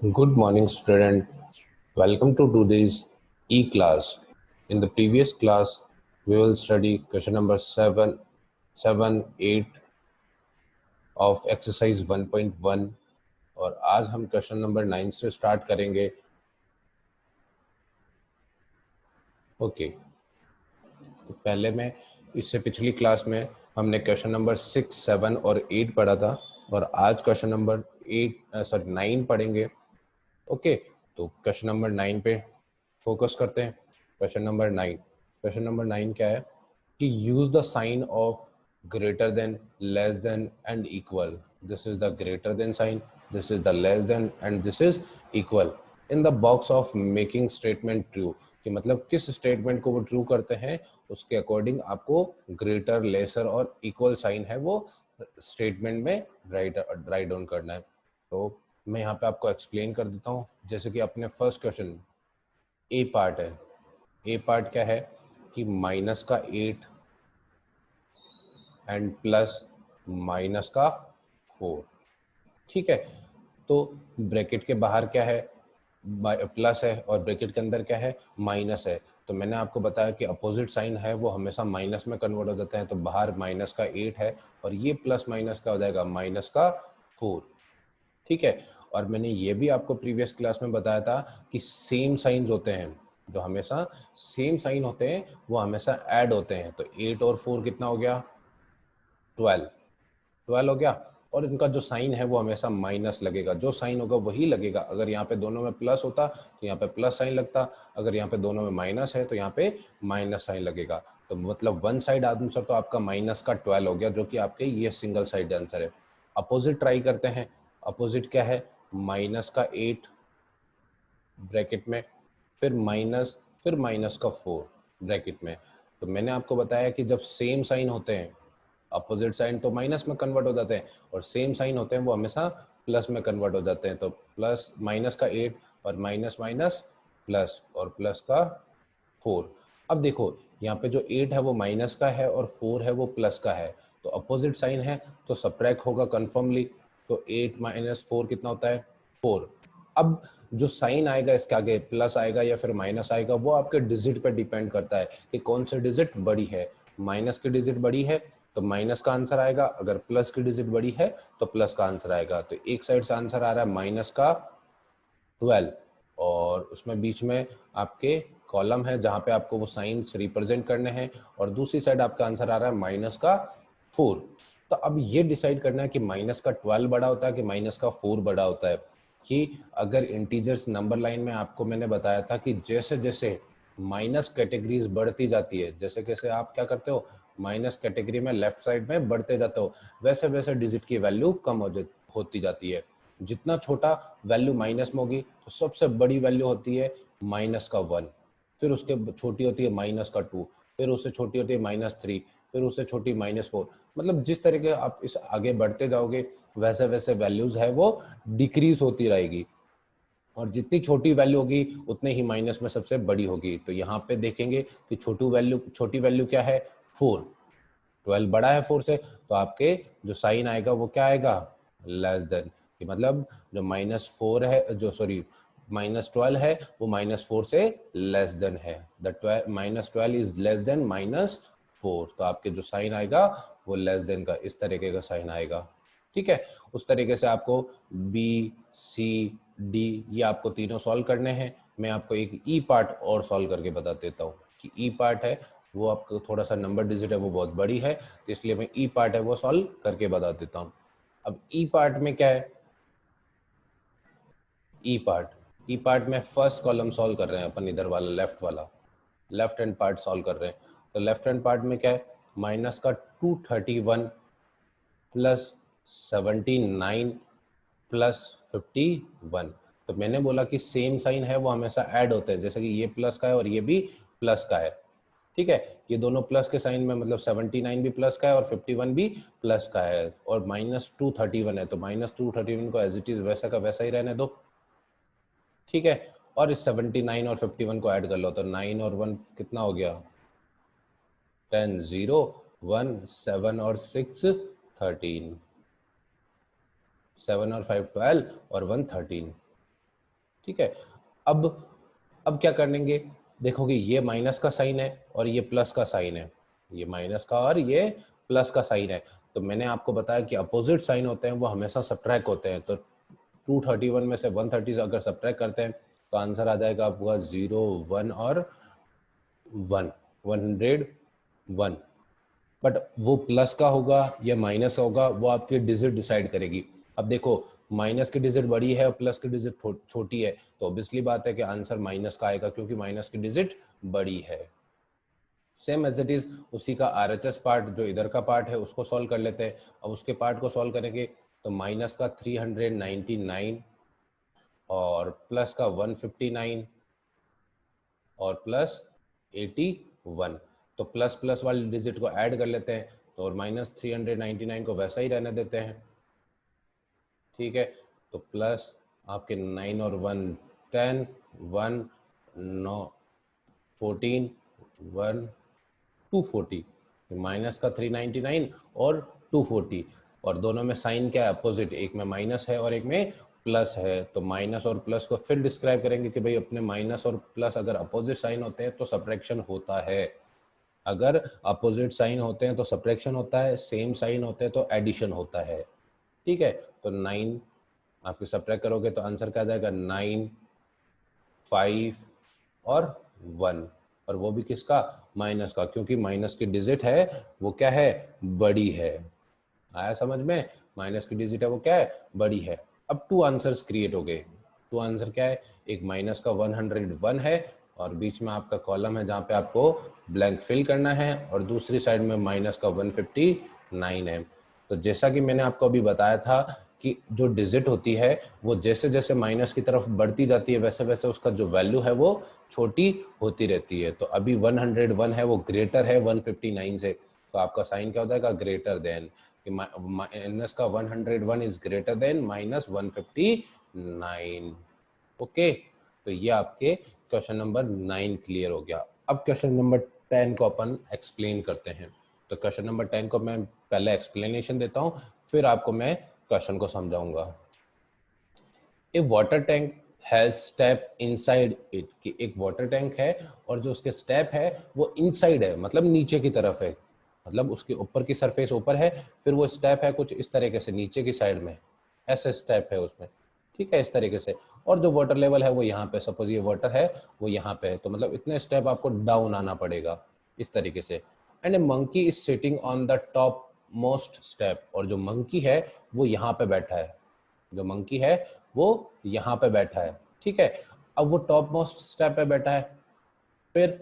Good morning, student. Welcome to today's e-class. In the previous class, we will study question number 7, 8 of exercise 1.1 और आज हम question number 9 से start करेंगे. Okay, तो पहले में इससे पिछली क्लास में हमने क्वेश्चन नंबर 6, 7 और 8 पढ़ा था और आज क्वेश्चन नंबर 9 पढ़ेंगे. ओके, तो क्वेश्चन नंबर 9 पे फोकस करते हैं. क्वेश्चन नंबर 9 क्या है कि use the sign of greater than, less than and equal. This is the greater than sign, this is the less than and this is equal in the box of making statement true. कि मतलब किस statement को वो true करते हैं उसके according आपको greater, laser और इक्वल साइन है वो स्टेटमेंट में राइट डाउन करना है. तो मैं यहाँ पे आपको एक्सप्लेन कर देता हूँ. जैसे कि अपने फर्स्ट क्वेश्चन ए पार्ट है. ए पार्ट क्या है कि माइनस का 8 एंड प्लस माइनस का 4. ठीक है, तो ब्रैकेट के बाहर क्या है, प्लस है और ब्रैकेट के अंदर क्या है, माइनस है. तो मैंने आपको बताया कि अपोजिट साइन है वो हमेशा माइनस में कन्वर्ट हो जाता है. तो बाहर माइनस का 8 है और ये प्लस माइनस का हो जाएगा माइनस का 4. ठीक है, और मैंने ये भी आपको प्रीवियस क्लास में बताया था कि सेम साइंस होते हैं, जो हमेशा सेम साइन होते हैं वो हमेशा ऐड होते हैं. तो 8 और 4 कितना हो गया, 12 हो गया. और इनका जो साइन है वो हमेशा माइनस लगेगा. जो साइन होगा वही लगेगा. अगर यहाँ पे दोनों में प्लस होता तो यहाँ पे प्लस साइन लगता, अगर यहाँ पे दोनों में माइनस है तो यहाँ पे माइनस साइन लगेगा. तो मतलब वन साइड आंसर तो आपका माइनस का 12 हो गया, जो कि आपके ये सिंगल साइड आंसर है. अपोजिट ट्राई करते हैं. अपोजिट क्या है, माइनस का 8 ब्रैकेट में, फिर माइनस का 4 ब्रैकेट में. तो मैंने आपको बताया कि जब सेम साइन होते हैं, अपोजिट साइन तो माइनस में कन्वर्ट हो जाते हैं और सेम साइन होते हैं वो हमेशा प्लस में कन्वर्ट हो जाते हैं. तो प्लस माइनस का 8 और माइनस माइनस प्लस और प्लस का 4. अब देखो यहाँ पे जो 8 है वो माइनस का है और 4 है वो प्लस का है. तो अपोजिट साइन है तो सब्ट्रैक्ट होगा कन्फर्मली. तो 8 माइनस 4 कितना होता है, 4. अब जो साइन आएगा इसके आगे, प्लस आएगा या फिर माइनस आएगा, वो आपके डिजिट पे डिपेंड करता है कि कौन सी डिजिट बड़ी है. माइनस की डिजिट बड़ी है तो माइनस का आंसर आएगा, अगर प्लस की डिजिट बड़ी है तो प्लस का आंसर आएगा. तो एक साइड से आंसर आ रहा है माइनस का 12 और उसमें बीच में आपके कॉलम है जहां पे आपको वो साइंस रिप्रेजेंट करने हैं और दूसरी साइड आपका आंसर आ रहा है माइनस का 4. तो अब ये डिसाइड करना है कि माइनस का 12 बड़ा होता है कि माइनस का 4 बड़ा होता है. कि अगर इंटीजर्स नंबर लाइन में आपको मैंने बताया था कि जैसे जैसे माइनस कैटेगरीज बढ़ती जाती है, जैसे कैसे आप क्या करते हो, माइनस कैटेगरी में लेफ्ट साइड में बढ़ते जाते हो, वैसे वैसे डिजिट की वैल्यू कम होती जाती है. जितना छोटा वैल्यू माइनस में होगी तो सबसे बड़ी वैल्यू होती है माइनस का 1, फिर उसके छोटी होती है माइनस का 2, फिर उससे छोटी होती है -3, फिर उससे छोटी -4. मतलब जिस तरीके आप इस आगे बढ़ते जाओगे वैसे वैसे वैल्यूज है वो डिक्रीज होती रहेगी और जितनी छोटी वैल्यू होगी उतने ही माइनस में सबसे बड़ी होगी. तो यहाँ पे देखेंगे कि छोटी वैल्यू क्या है, 4. 12 बड़ा है 4 से तो आपके जो साइन आएगा वो क्या आएगा, लेस देन. कि मतलब जो -4 है, जो सॉरी -12 है वो -4 से लेस देन है. The -12 is less than -4. तो आपके जो साइन आएगा वो लेस देन का इस तरीके का साइन आएगा. ठीक है, उस तरीके से आपको बी, सी, डी ये आपको तीनों सॉल्व करने हैं. मैं आपको एक ई पार्ट और सॉल्व करके बता देता हूँ कि ई पार्ट है वो आपको थोड़ा सा नंबर डिजिट है वो बहुत बड़ी है, तो इसलिए मैं ई पार्ट है वो सॉल्व करके बता देता हूँ. अब ई पार्ट में क्या है, ई पार्ट में फर्स्ट कॉलम सॉल्व कर रहे हैं अपन, इधर वाला लेफ्ट हैंड पार्ट सॉल्व कर रहे हैं. तो लेफ्ट हैंड पार्ट में क्या है, माइनस का 231 प्लस 79 प्लस 51. तो मैंने बोला कि सेम साइन है वो हमेशा ऐड होते हैं, जैसे कि ये प्लस का है और ये भी प्लस का है. ठीक है, ये दोनों प्लस के साइन में मतलब 79 भी प्लस का है और 51 भी प्लस का है और -231 है. तो -231 को एज इट इज वैसा का वैसा ही रहने दो. ठीक है, और इस 79 और 51 को ऐड कर लो तो 9 और 1 कितना हो गया, 10, 0, 1, 7 और 6 13, 7 और 5 12 और 1 13. ठीक है। अब क्या करेंगे, देखोगे ये माइनस का साइन है और ये प्लस का साइन है, ये माइनस का और ये प्लस का साइन है। तो मैंने आपको बताया कि अपोजिट साइन होते हैं वो हमेशा सब्ट्रैक्ट होते हैं। तो 231 में से 130 अगर सब्ट्रैक्ट करते हैं तो आंसर आ जाएगा आपका 0, 1 और 1, 101। बट वो प्लस का होगा या माइनस का होगा वो आपकी डिजिट डिसाइड करेगी। अब देखो माइनस की डिजिट बड़ी है और प्लस की डिजिट छोटी है, तो ऑब्वियसली बात है कि आंसर माइनस का आएगा क्योंकि माइनस की डिजिट बड़ी है। सेम एज इट इज उसी का आरएचएस पार्ट जो इधर का पार्ट है उसको सॉल्व कर लेते हैं। अब उसके पार्ट को सॉल्व करेंगे तो माइनस का 399 और प्लस का 159 और प्लस 81। तो प्लस प्लस वाली डिजिट को ऐड कर लेते हैं तो और माइनस 399 को वैसा ही रहने देते हैं। ठीक है, तो प्लस आपके 9 और 1 10, 1 9 14, 1 240, माइनस का 399 और 240 और दोनों में साइन क्या है अपोजिट, एक में माइनस है और एक में प्लस है। तो माइनस और प्लस को फिर डिस्क्राइब करेंगे कि भाई अपने माइनस और प्लस अगर अपोजिट साइन होते हैं तो सब्ट्रैक्शन होता है, अगर अपोजिट साइन होते हैं तो सब्ट्रैक्शन होता है, सेम साइन होते हैं तो एडिशन होता है। ठीक है, तो 9 आपके सब्ट्रैक्ट करोगे तो आंसर क्या आ जाएगा 9, 5 और 1 और वो भी किसका माइनस का, क्योंकि माइनस की डिजिट है वो क्या है बड़ी है। आया समझ में, माइनस की डिजिट है वो क्या है बड़ी है। अब टू आंसर्स क्रिएट हो गए। टू आंसर क्या है, एक माइनस का 101 है और बीच में आपका कॉलम है जहाँ पे आपको ब्लैंक फिल करना है और दूसरी साइड में माइनस का 159 है। तो जैसा कि मैंने आपको अभी बताया था कि जो डिजिट होती है वो जैसे जैसे माइनस की तरफ बढ़ती जाती है वैसे वैसे उसका जो वैल्यू है वो छोटी होती रहती है। तो अभी 101 है वो ग्रेटर है 159 से, तो आपका साइन क्या हो जाएगा ग्रेटर देन, माइनस का 101 is greater than minus 159। Okay, तो ये आपके क्वेश्चन नंबर 9 क्लियर हो गया। अब क्वेश्चन नंबर 10 को अपन एक्सप्लेन करते हैं। तो क्वेश्चन नंबर 10 को मैं पहले एक्सप्लेनेशन देता हूँ फिर आपको मैं क्वेश्चन को समझाऊंगा। A water tank has step inside it, कि एक वाटर टैंक है और जो उसके स्टेप है वो इनसाइड है मतलब नीचे की तरफ है, मतलब उसके ऊपर की सरफेस ऊपर है, फिर वो स्टेप है कुछ इस तरीके से नीचे की साइड में, ऐसे स्टेप है उसमें। ठीक है, इस तरीके से। और जो वाटर लेवल है वो यहाँ पे, सपोज ये वाटर है वो यहाँ पे है, तो मतलब इतने स्टेप आपको डाउन आना पड़ेगा इस तरीके से। And A monkey is sitting on the top most step, और जो मंकी है वो यहाँ पे बैठा है, जो मंकी है वो यहाँ पे बैठा है। ठीक है, अब वो टॉप मोस्ट स्टेप पे बैठा है, फिर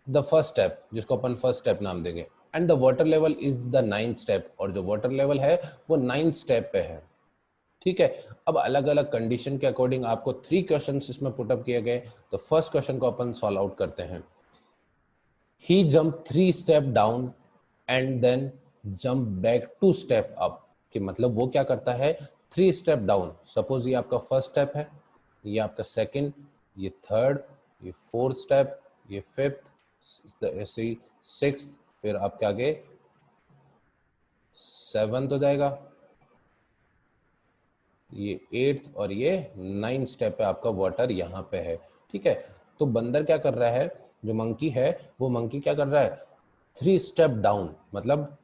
द फर्स्ट स्टेप जिसको अपन फर्स्ट स्टेप नाम देंगे, and the water level is the 9th step, और जो वाटर लेवल है वो 9th स्टेप पे है। ठीक है, अब अलग अलग कंडीशन के अकॉर्डिंग आपको 3 क्वेश्चंस इसमें पुटअप किए गए। तो फर्स्ट क्वेश्चन को अपन सॉल्व आउट करते हैं। He jump 3 step down and then jump back 2 step up, कि मतलब वो क्या करता है 3 स्टेप डाउन, सपोज ये आपका फर्स्ट स्टेप है, ये आपका सेकंड, ये थर्ड, ये फोर्थ स्टेप, ये फिफ्थ, ऐसे सिक्स्थ, फिर आपके आगे सेवंथ हो जाएगा, ये 8th और ये 9th स्टेप पे आपका वाटर यहाँ पे है। ठीक है, तो बंदर क्या कर रहा है, जो मंकी है वो मंकी क्या कर रहा है 3 स्टेप डाउन, मतलब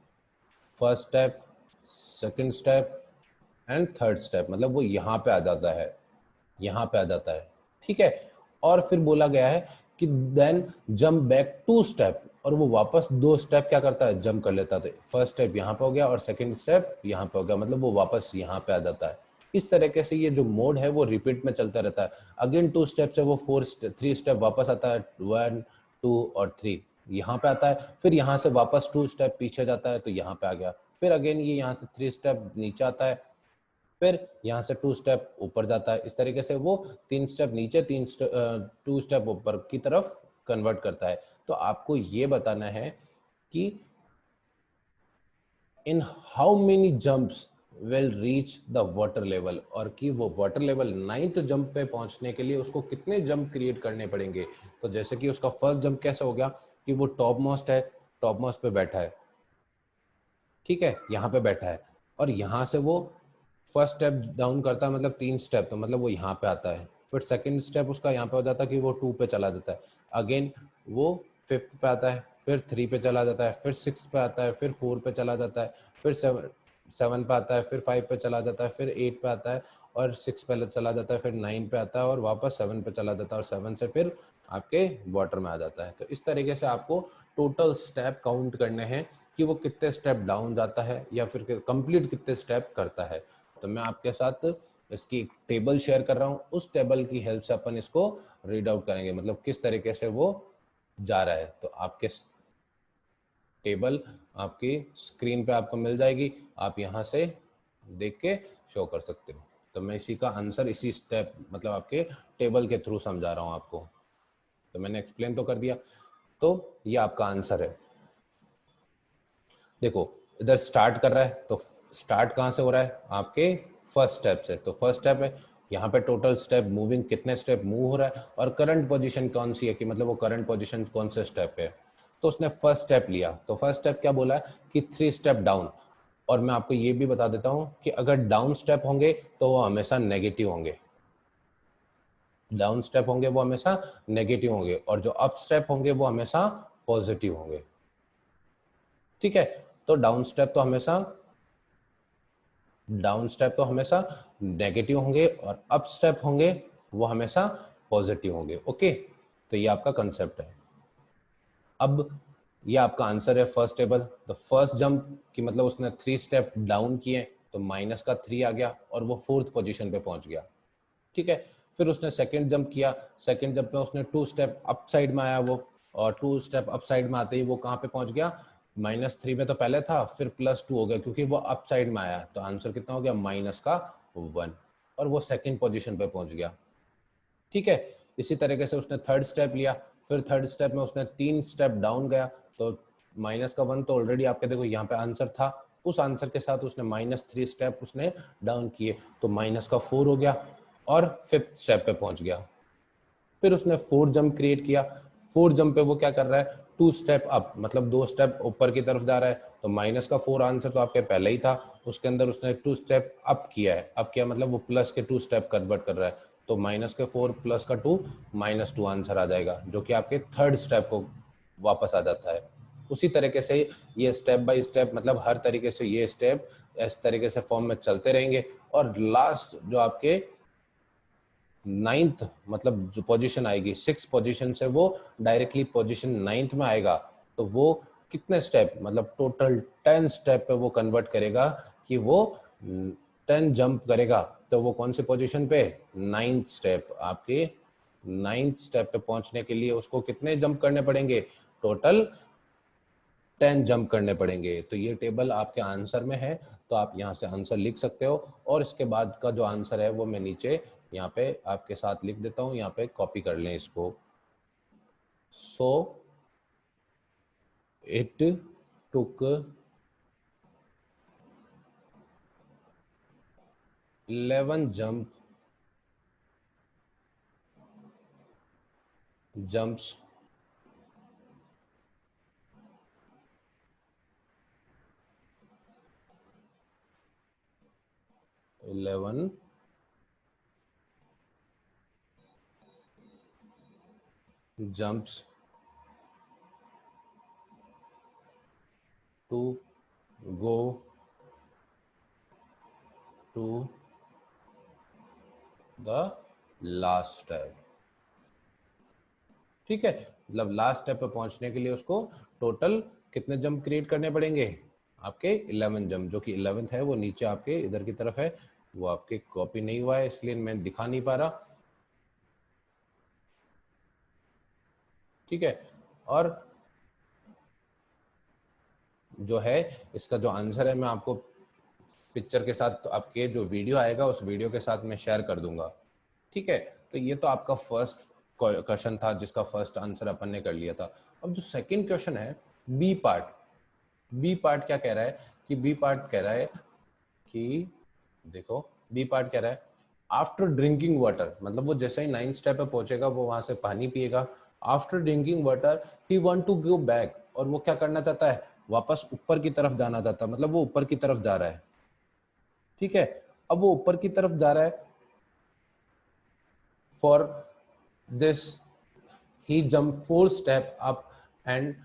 first step, second step and third step, मतलब वो यहाँ पे आ जाता है, यहाँ पे आ जाता है। ठीक है, और फिर बोला गया है कि देन जंप बैक 2 स्टेप, और वो वापस 2 स्टेप क्या करता है जंप कर लेता है। तो फर्स्ट स्टेप यहाँ पे हो गया और सेकंड स्टेप यहाँ पे हो गया, मतलब वो वापस यहाँ पे आ जाता है। इस तरीके से ये जो मोड है वो रिपीट में चलता रहता है। अगेन 2 स्टेप से वो 3 स्टेप वापस आता है, 1 2 और 3 यहाँ पे आता है, फिर यहाँ से वापस 2 स्टेप पीछे जाता है तो यहाँ पे आ गया, फिर अगेन ये यहाँ से 3 स्टेप नीचे आता है, फिर यहाँ से 2 स्टेप ऊपर जाता है। इस तरीके से वो 3 स्टेप नीचे 2 स्टेप ऊपर की तरफ कन्वर्ट करता है। तो आपको ये बताना है कि in how many jumps will reach the water level, और कि वो वाटर लेवल 9th जंप पे पहुंचने के लिए उसको कितने जंप क्रिएट करने पड़ेंगे। तो जैसे कि उसका फर्स्ट जंप कैसा हो गया कि वो टॉप मोस्ट है, टॉप मोस्ट पे बैठा है, ठीक है यहाँ पे बैठा है, और यहाँ से वो फर्स्ट स्टेप डाउन करता है मतलब 3 स्टेप, तो मतलब वो यहाँ पे आता है, फिर सेकंड स्टेप उसका यहाँ पे हो जाता है कि वो 2 पे चला जाता है, अगेन वो 5th पे आता है, फिर 3 पे चला जाता है, फिर 6 पे आता है, फिर 4 पे चला जाता है, फिर 7 पे आता है, फिर 5 पे चला जाता है, फिर 8 पे आता है और 6 पे चला जाता है, फिर 9 पे आता है और वापस 7 पे चला जाता है और 7 से फिर आपके वाटर में आ जाता है। तो इस तरीके से आपको टोटल स्टेप काउंट करने हैं कि वो कितने स्टेप डाउन जाता है या फिर कंप्लीट कितने स्टेप करता है। तो मैं आपके साथ इसकी एक टेबल शेयर कर रहा हूँ, उस टेबल की हेल्प से अपन इसको रीड आउट करेंगे, मतलब किस तरीके से वो जा रहा है। तो आपके टेबल आपकी स्क्रीन पे आपको मिल जाएगी, आप यहाँ से देख के शो कर सकते हो। तो मैं इसी का आंसर इसी स्टेप मतलब आपके टेबल के थ्रू समझा रहा हूँ आपको। तो मैंने एक्सप्लेन तो कर दिया। तो ये आपका आंसर है। देखो इधर स्टार्ट कर रहा है, तो स्टार्ट कहाँ से हो रहा है, आपके फर्स्ट स्टेप से। तो फर्स्ट स्टेप है, यहाँ पे टोटल स्टेप मूविंग कितने स्टेप मूव हो रहा है और करंट पोजीशन कौन सी है कि मतलब वो करंट पोजीशन कौन से स्टेप पे है। तो उसने फर्स्ट स्टेप लिया, तो फर्स्ट स्टेप क्या बोला है कि 3 स्टेप डाउन। और मैं आपको ये भी बता देता हूँ कि अगर डाउन स्टेप होंगे तो वो हमेशा नेगेटिव होंगे, डाउन स्टेप होंगे वो हमेशा नेगेटिव होंगे और जो अप स्टेप होंगे वो हमेशा पॉजिटिव होंगे। ठीक है, तो डाउन स्टेप तो हमेशा नेगेटिव होंगे और अप स्टेप होंगे वो हमेशा पॉजिटिव होंगे। ओके, तो ये आपका कंसेप्ट है। अब ये आपका आंसर है first table. The first jump की मतलब उसने 3 स्टेप डाउन किए तो माइनस का 3 आ गया और वो 4th पोजीशन पे पहुंच गया। ठीक है, फिर उसने सेकंड जंप किया, सेकंड जंप में उसने 2 स्टेप अप साइड में आया वो, और 2 स्टेप अप साइड में आते ही वो कहाँ पे पहुंच गया, -3 में तो पहले था, फिर +2 हो गया क्योंकि वो अप साइड में आया। तो आंसर कितना हो गया, -1, और वो सेकंड पोजीशन पे पहुंच गया। ठीक है, इसी तरीके से उसने थर्ड स्टेप लिया, फिर थर्ड स्टेप में उसने 3 स्टेप डाउन गया, तो -1 तो ऑलरेडी आपके देखो यहाँ पे आंसर था, उस आंसर के साथ उसने -3 स्टेप उसने डाउन किए तो -4 हो गया और 5th स्टेप पे पहुंच गया। फिर उसने 4 जंप क्रिएट किया, 4 जंप पे वो क्या कर रहा है, 2 स्टेप अप, मतलब 2 स्टेप ऊपर की तरफ जा रहा है। तो -4 आंसर तो आपके पहले ही था, उसके अंदर उसने 2 स्टेप अप किया है, अप किया मतलब वो प्लस के 2 स्टेप कन्वर्ट कर रहा है। तो -4 प्लस का 2 -2 आंसर आ जाएगा, जो कि आपके थर्ड स्टेप को वापस आ जाता है। उसी तरीके से ये स्टेप बाय स्टेप मतलब हर तरीके से ये स्टेप इस तरीके से फॉर्म में चलते रहेंगे और लास्ट जो आपके 9th मतलब जो पोजीशन आएगी 6 पोजीशन से वो डायरेक्टली पोजीशन 9th में आएगा। तो वो कितने स्टेप मतलब टोटल 10 स्टेप पे वो कन्वर्ट करेगा कि वो 10 जंप करेगा। तो वो कौन से पोजीशन पे, 9th स्टेप। आपके 9th स्टेप पे पहुंचने के लिए उसको कितने जंप करने पड़ेंगे, टोटल 10 जंप करने पड़ेंगे। तो ये टेबल आपके आंसर में है, तो आप यहाँ से आंसर लिख सकते हो और इसके बाद का जो आंसर है वो मैं नीचे यहाँ पे आपके साथ लिख देता हूँ, यहाँ पे कॉपी कर लें इसको। सो it took 11 jumps to go to the last step। ठीक है, मतलब लास्ट स्टेप पे पहुंचने के लिए उसको टोटल कितने जंप क्रिएट करने पड़ेंगे, आपके 11 जंप, जो कि 11th है वो नीचे आपके इधर की तरफ है, वो आपके कॉपी नहीं हुआ है इसलिए मैं दिखा नहीं पा रहा। ठीक है, और जो है इसका जो आंसर है मैं आपको पिक्चर के साथ आपके जो वीडियो आएगा उस वीडियो के साथ मैं शेयर कर दूंगा। ठीक है, तो ये तो आपका फर्स्ट क्वेश्चन था जिसका फर्स्ट आंसर अपन ने कर लिया था। अब जो सेकंड क्वेश्चन है बी पार्ट, बी पार्ट क्या कह रहा है कि बी पार्ट कह रहा है कि देखो बी पार्ट कह रहा है आफ्टर ड्रिंकिंग वाटर, मतलब वो जैसे ही 9th स्टेप पे पहुंचेगा वो वहां से पानी पिएगा। After drinking water he want to go back, और वो क्या करना चाहता है, वापस ऊपर की तरफ जाना चाहता है, मतलब वो ऊपर की तरफ जा रहा है। ठीक है, अब वो ऊपर की तरफ जा रहा है, for this he jump 4 step up and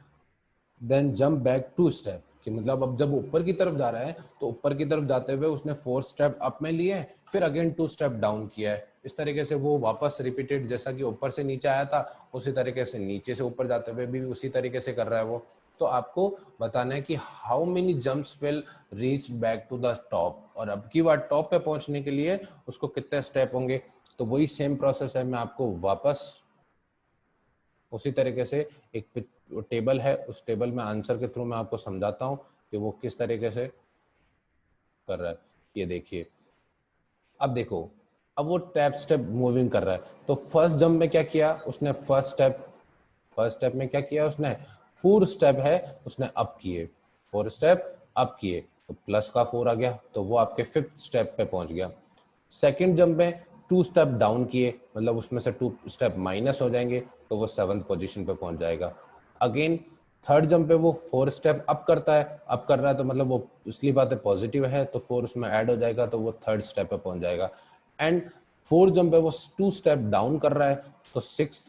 then jump back 2 step, कि मतलब अब जब ऊपर की तरफ जा रहा है तो ऊपर की तरफ जाते हुए उसने 4 स्टेप अप में लिए, फिर अगेन 2 स्टेप डाउन किया है। इस तरीके से वो वापस रिपीटेड, जैसा कि ऊपर से नीचे आया था उसी तरीके से नीचे से ऊपर जाते हुए भी उसी तरीके से कर रहा है वो। तो आपको बताना है कि how many jumps will reach back to the top, और अब की बार टॉप पे पहुंचने के लिए उसको कितने स्टेप होंगे। तो वही सेम प्रोसेस है, मैं आपको वापस उसी तरीके से एक टेबल है, उस टेबल में आंसर के थ्रू मैं आपको समझाता हूं कि वो किस तरीके से कर रहा है। ये देखिए, अब देखो, अब वो टैप स्टेप मूविंग कर रहा है। तो फर्स्ट जंप में क्या किया उसने, फर्स्ट स्टेप में क्या किया उसने, 4 स्टेप है उसने अप किए, 4 स्टेप अप किए, तो प्लस का 4 आ गया, तो वो आपके 5th स्टेप पे पहुंच गया। सेकंड जंप में 2 स्टेप डाउन किए, मतलब उसमें से 2 स्टेप माइनस हो जाएंगे, तो वो 7th पोजीशन पे पहुंच जाएगा। अगेन थर्ड जंप पे वो 4 स्टेप अप करता है, अप कर रहा है तो मतलब वो इसलिए बात है पॉजिटिव है, तो 4 उसमें ऐड हो जाएगा, तो वो 3rd स्टेप पे पहुंच जाएगा। एंड 4th जंप पे वो 2 स्टेप डाउन कर रहा है, तो 6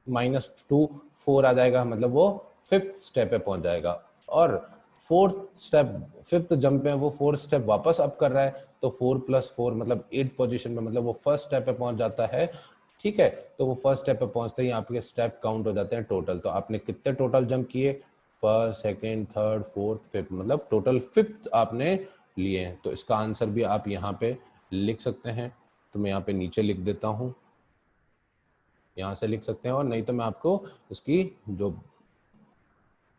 माइनस 2 4 आ जाएगा, मतलब वो 5th स्टेप पे पहुंच जाएगा। और 4th स्टेप 5th जंप में वो 4 स्टेप वापस अप कर रहा है, तो 4 + 4 मतलब 8th पोजीशन पे, मतलब वो फर्स्ट स्टेप पे पहुंच जाता है। ठीक है, तो वो फर्स्ट स्टेप पे पहुंचते ही आपके स्टेप काउंट हो जाते हैं टोटल। तो आपने कितने टोटल जंप किए, first, second, third, fourth, fifth, मतलब टोटल 5th आपने लिए हैं। तो इसका आंसर भी आप यहाँ पे लिख सकते हैं, तो मैं यहाँ पे नीचे लिख देता हूँ, यहाँ से लिख सकते हैं, और नहीं तो मैं आपको इसकी जो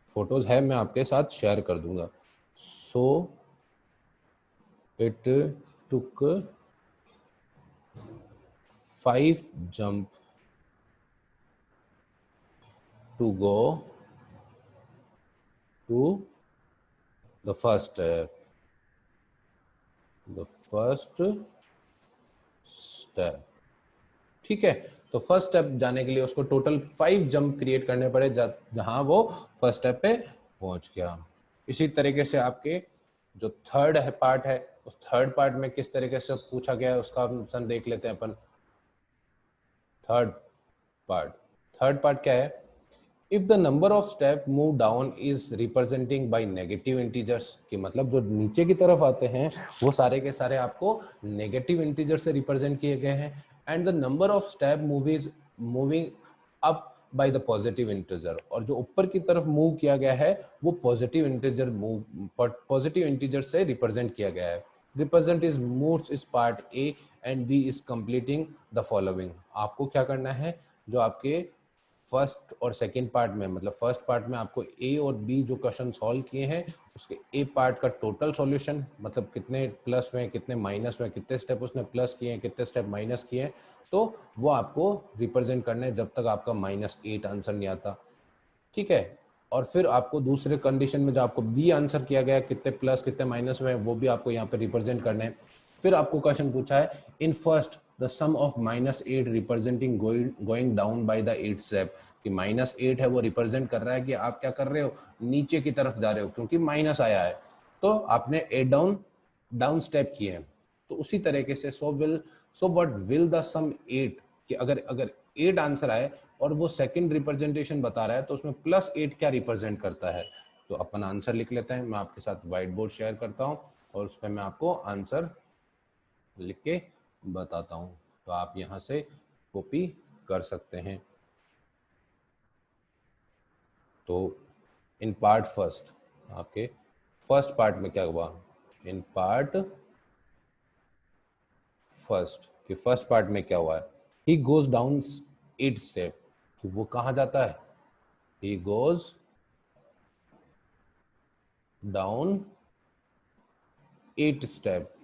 फोटोज है मैं आपके साथ शेयर कर दूंगा। So it took 5 jump to go to the first step. ठीक है, तो फर्स्ट स्टेप जाने के लिए उसको टोटल 5 जंप क्रिएट करने पड़े, जहां वो फर्स्ट स्टेप पे पहुंच गया। इसी तरीके से आपके जो थर्ड है पार्ट है, उस थर्ड पार्ट में किस तरीके से पूछा गया है उसका ऑप्शन देख लेते हैं अपन। थर्ड पार्ट थर्ड पार्ट क्या है, if the number of step move down is representing by negative integers, कि मतलब जो नीचे की तरफ आते हैं वो सारे के सारे आपको नेगेटिव इंटीजर से रिप्रेजेंट किए गए हैं, and the number of step moving up by the positive integer, और जो ऊपर की तरफ मूव किया गया है वो पॉजिटिव इंटीजर से रिप्रेजेंट किया गया है। Represent is moves is part A and B is completing the following. आपको क्या करना है, जो आपके फर्स्ट और सेकंड पार्ट में, मतलब फर्स्ट पार्ट में आपको ए और बी जो क्वेश्चन सॉल्व किए हैं उसके ए पार्ट का टोटल सॉल्यूशन, मतलब कितने प्लस में कितने माइनस में, कितने स्टेप उसने प्लस किए हैं कितने स्टेप माइनस किए हैं, तो वो आपको रिप्रेजेंट करना है जब तक आपका -8 आंसर नहीं आता। ठीक है, और फिर आपको दूसरे कंडीशन में जो आपको बी आंसर किया गया कितने प्लस कितने माइनस में, वो भी आपको यहाँ पे रिप्रेजेंट करना है। फिर आपको क्वेश्चन पूछा है, in first the sum of -8 representing going down by the 8th step, कि -8 है वो रिप्रेजेंट कर रहा है कि आप क्या कर रहे हो, नीचे की तरफ जा रहे हो, क्योंकि माइनस आया है तो आपने 8 डाउन स्टेप किए हैं। तो उसी तरीके से सो व्हाट विल द सम 8, कि अगर अगर 8 आंसर आए और वो सेकंड रिप्रेजेंटेशन बता रहा है तो उसमें +8 क्या रिप्रेजेंट करता है। तो अपन आंसर लिख लेते हैं, मैं आपके साथ व्हाइट बोर्ड शेयर करता हूं और उस पर मैं आपको आंसर लिख के बताता हूं, तो आप यहां से कॉपी कर सकते हैं। तो इन पार्ट फर्स्ट, आपके फर्स्ट पार्ट में क्या हुआ, इन पार्ट फर्स्ट, कि फर्स्ट पार्ट में क्या हुआ है, ही गोज डाउन 8 स्टेप, कि वो कहां जाता है, he goes down 8 step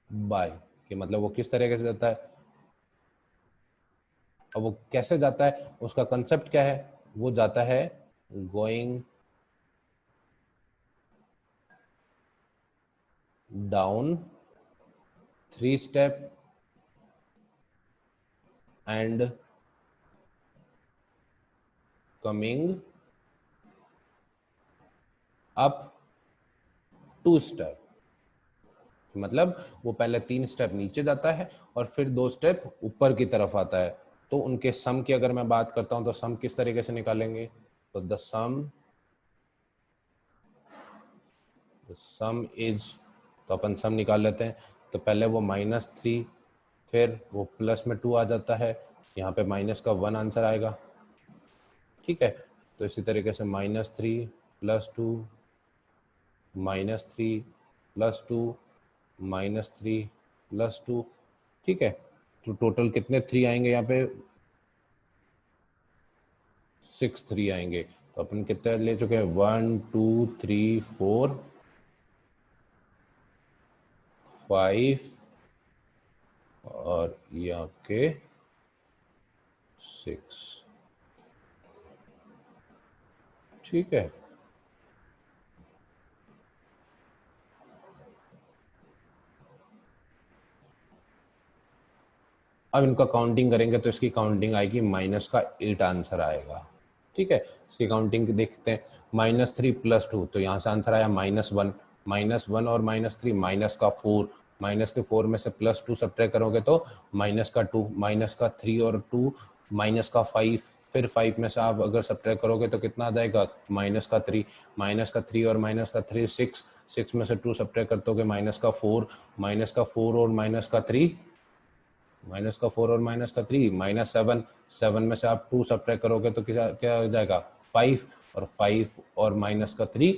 by, कि मतलब वो किस तरीके से जाता है, और वो कैसे जाता है, उसका कंसेप्ट क्या है, वो जाता है going down 3 step and coming up 2 step, मतलब वो पहले 3 स्टेप नीचे जाता है और फिर 2 स्टेप ऊपर की तरफ आता है। तो उनके सम की अगर मैं बात करता हूं तो सम किस तरीके से निकालेंगे, तो द सम इज, तो अपन सम निकाल लेते हैं। तो पहले वो -3, फिर वो प्लस में 2 आ जाता है, यहाँ पे माइनस का 1 आंसर आएगा। ठीक है, तो इसी तरीके से -3 + 2 -3 + 2 -3 + 2। ठीक है, तो टोटल कितने 3 आएंगे यहाँ पे, 6 3 आएंगे। तो अपन कितने ले चुके हैं, 1 2 3 4 5 और ये आपके 6। ठीक है, अब इनका काउंटिंग करेंगे तो इसकी काउंटिंग आएगी -8 आंसर आएगा। ठीक है, इसकी काउंटिंग देखते हैं, -3 + 2, तो यहाँ से आंसर आया -1, -1 और -3 -4, -4 में से +2 सब्ट्रैक्ट करोगे तो -2, -3 और 2 -5, फिर 5 में से आप अगर सब्ट्रैक्ट करोगे तो कितना आ जाएगा, -3, -3 और -3 6, 6 में से 2 सब्ट्रैक्ट करते हो -4 और -3, -4 और -3 -7, 7 में से आप 2 सब्ट्रैक्ट करोगे तो क्या क्या हो जाएगा, 5, और 5 और -3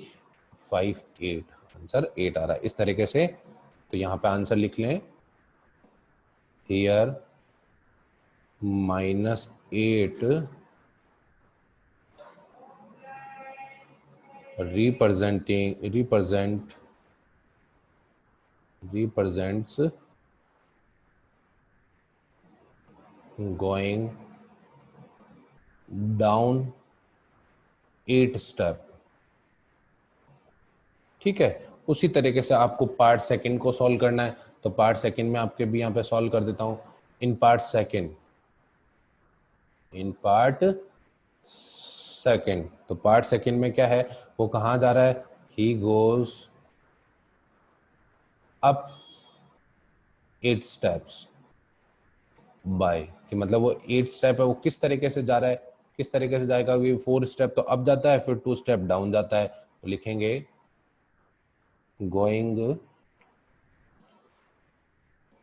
5 8, आंसर 8 आ रहा है। इस तरीके से तो यहाँ पे आंसर लिख लें, here -8 represents going down 8 step. ठीक है, उसी तरीके से आपको पार्ट सेकंड को सॉल्व करना है, तो पार्ट सेकंड में आपके भी यहाँ पे सॉल्व कर देता हूं। इन पार्ट सेकंड, तो पार्ट सेकंड में क्या है, वो कहाँ जा रहा है, he goes up 8 steps by, कि मतलब वो 8 स्टेप है, वो किस तरीके से जा रहा है, किस तरीके से जाएगा, 4 स्टेप तो अप जाता है, फिर 2 स्टेप डाउन जाता है। तो लिखेंगे going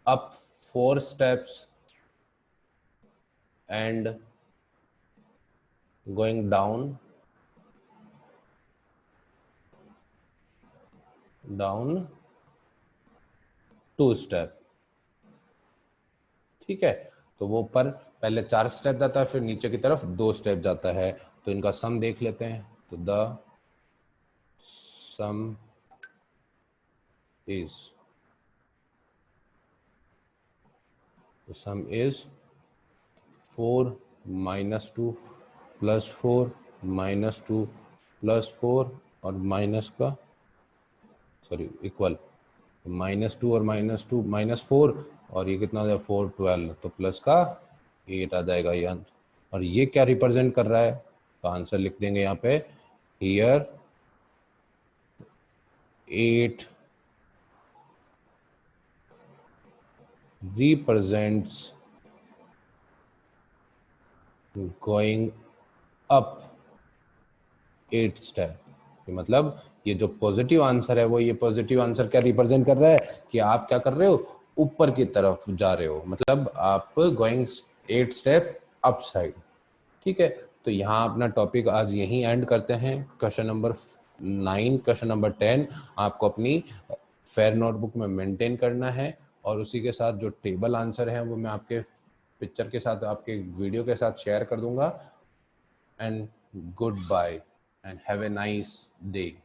up 4 steps and going down 2 step. ठीक है, तो वो ऊपर पहले 4 स्टेप जाता है, फिर नीचे की तरफ 2 स्टेप जाता है। तो इनका सम देख लेते हैं, तो द सम इज 4 -2 + 4 -2 + 4 और माइनस का इक्वल -2 और -2 -4 और ये कितना हो जाएगा 4 12, तो प्लस का 8 आ जाएगा ये आंसर। और ये क्या रिप्रेजेंट कर रहा है, तो आंसर लिख देंगे यहाँ पे, here 8 represents going up 8 step. मतलब ये जो पॉजिटिव आंसर है वो, ये पॉजिटिव आंसर क्या रिप्रेजेंट कर रहा है कि आप क्या कर रहे हो, ऊपर की तरफ जा रहे हो, मतलब आप गोइंग 8 स्टेप अप साइड। ठीक है, तो यहाँ अपना टॉपिक आज यहीं एंड करते हैं। क्वेश्चन नंबर 9, क्वेश्चन नंबर 10 आपको अपनी फेयर नोटबुक में मेंटेन करना है, और उसी के साथ जो टेबल आंसर है वो मैं आपके पिक्चर के साथ, आपके वीडियो के साथ शेयर कर दूंगा। And good bye and have a nice day.